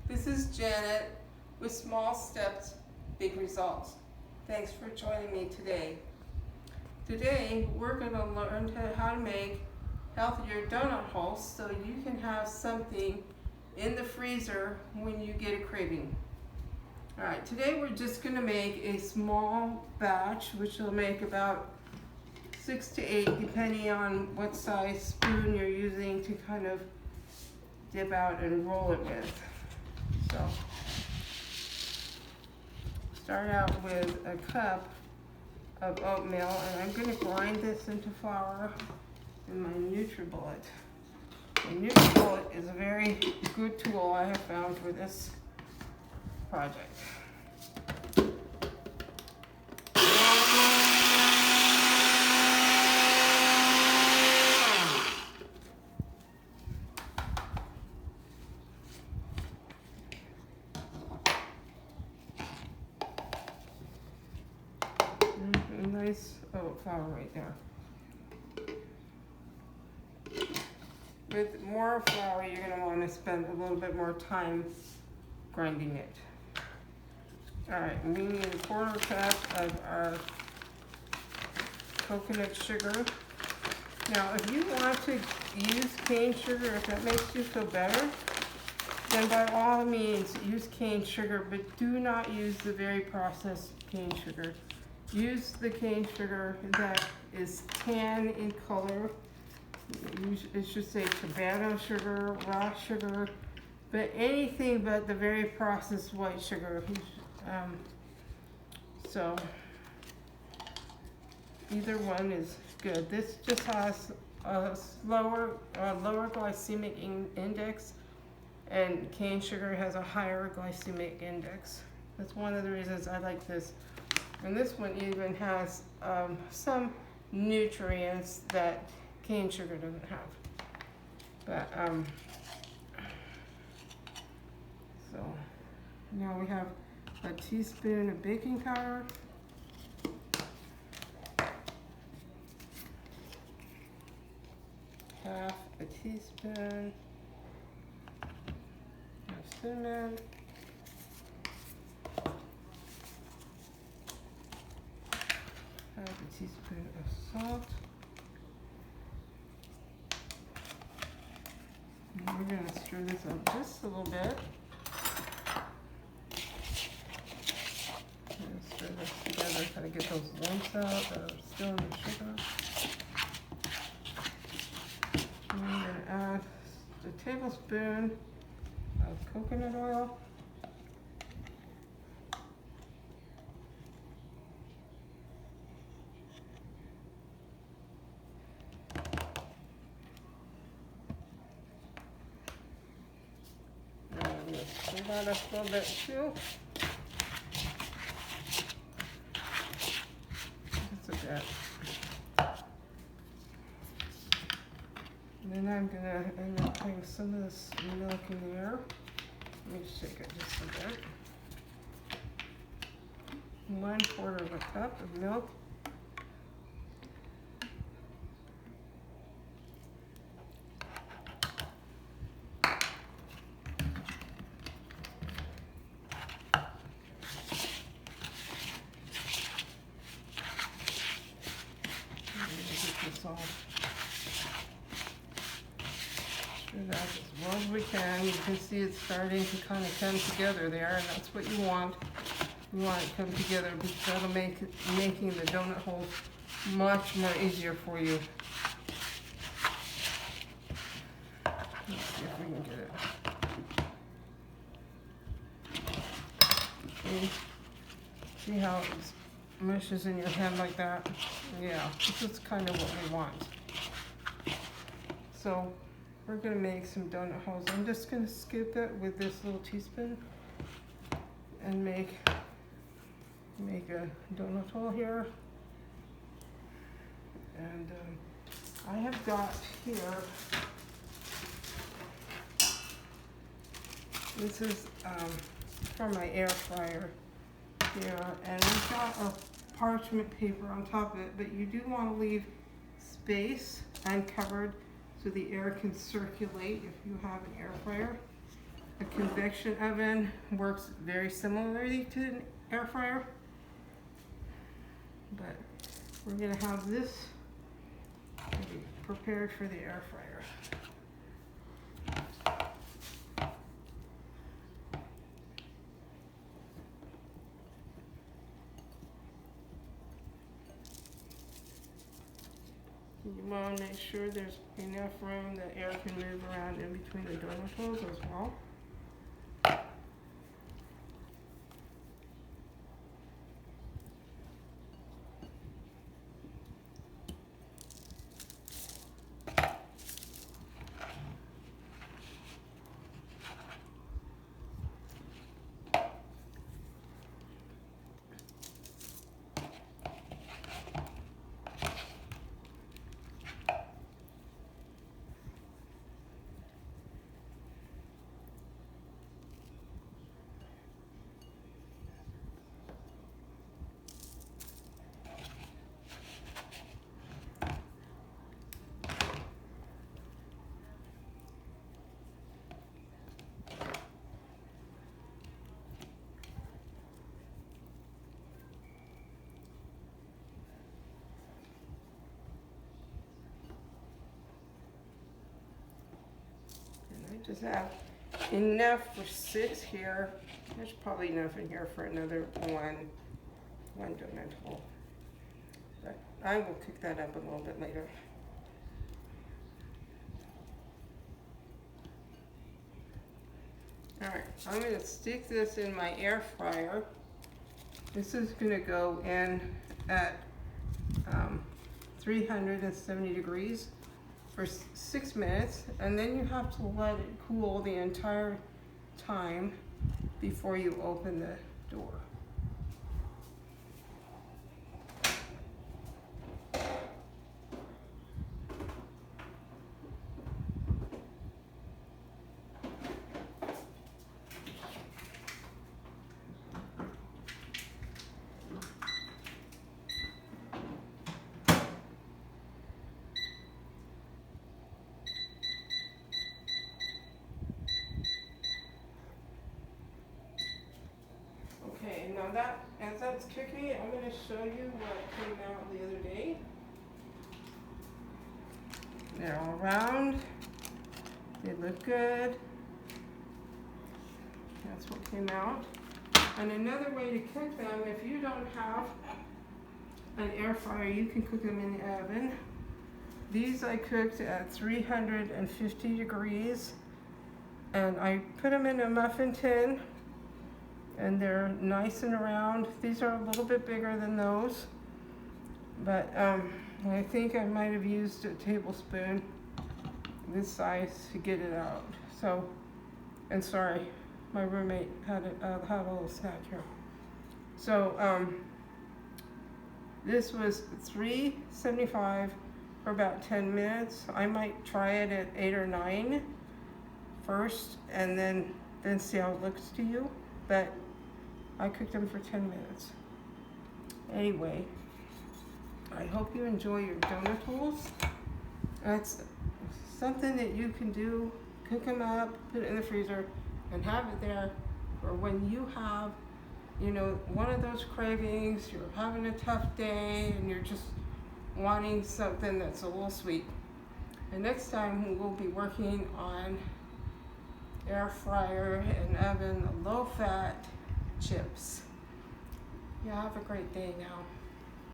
This is Janet with Small Steps, Big Results. Thanks for joining me today. Today we're going to learn how to make healthier donut holes so you can have something in the freezer when you get a craving. Alright, today we're just going to make a small batch, which will make about 6 to 8 depending on what size spoon you're using to kind of dip out and roll it with. So start out with a cup of oatmeal, and I'm going to grind this into flour in my NutriBullet. The NutriBullet is a very good tool I have found for this project. Nice oat flour right there. With more flour, you're going to want to spend a little bit more time grinding it. Alright, we need a 1/4 cup of our coconut sugar. Now, if you want to use cane sugar, if that makes you feel better, then by all means use cane sugar, but do not use the very processed cane sugar. Use the cane sugar that is tan in color. It should say Tabasco sugar, raw sugar, but anything but the very processed white sugar. So either one is good. This just has a lower glycemic index, and cane sugar has a higher glycemic index. That's one of the reasons I like this. And this one even has some nutrients that cane sugar doesn't have. But so now we have a teaspoon of baking powder, half a teaspoon of cinnamon, half a teaspoon of salt. And we're going to stir this up just a little bit. And stir this together, kind of get those lumps out that are still in the sugar. And we're going to add a tablespoon of coconut oil. Stir that up a little bit too. Just a bit. And then I'm going to end up putting some of this milk in there. Let me shake it just a bit. 1/4 cup of milk. Stir that as well as we can. You can see it's starting to kind of come together there, and that's what you want. You want it to come together because that'll make making the donut holes much more easier for you. Let's see if we can get it. See how it mushes in your hand like that? Yeah, this is kind of what we want. So we're going to make some donut holes. I'm just going to scoop it with this little teaspoon and make a donut hole here. And I have got here, this is from my air fryer here, and we've got a parchment paper on top of it, but you do want to leave space uncovered so the air can circulate if you have an air fryer. A convection oven works very similarly to an air fryer, but we're gonna have this prepared for the air fryer. You want to make sure there's enough room that air can move around in between the donut holes as well. Just have enough for 6 here. There's probably enough in here for another one donut hole. But I will cook that up a little bit later. Alright, I'm going to stick this in my air fryer. This is going to go in at 370 degrees. For 6 minutes, and then you have to let it cool the entire time before you open the door. Now that, as that's cooking, I'm going to show you what came out the other day. They're all round. They look good. That's what came out. And another way to cook them, if you don't have an air fryer, you can cook them in the oven. These I cooked at 350 degrees, and I put them in a muffin tin. And they're nice and round. These are a little bit bigger than those, but I think I might have used a tablespoon this size to get it out. So, and sorry, my roommate had a little snack here. So this was $3.75 for about 10 minutes. I might try it at 8 or 9 first, and then see how it looks to you. But I cooked them for 10 minutes. Anyway, I hope you enjoy your donut holes. That's something that you can do. Cook them up, put it in the freezer, and have it there for when you have, you know, one of those cravings, you're having a tough day, and you're just wanting something that's a little sweet. And next time we'll be working on air fryer and oven low-fat chips. Yeah, have a great day now.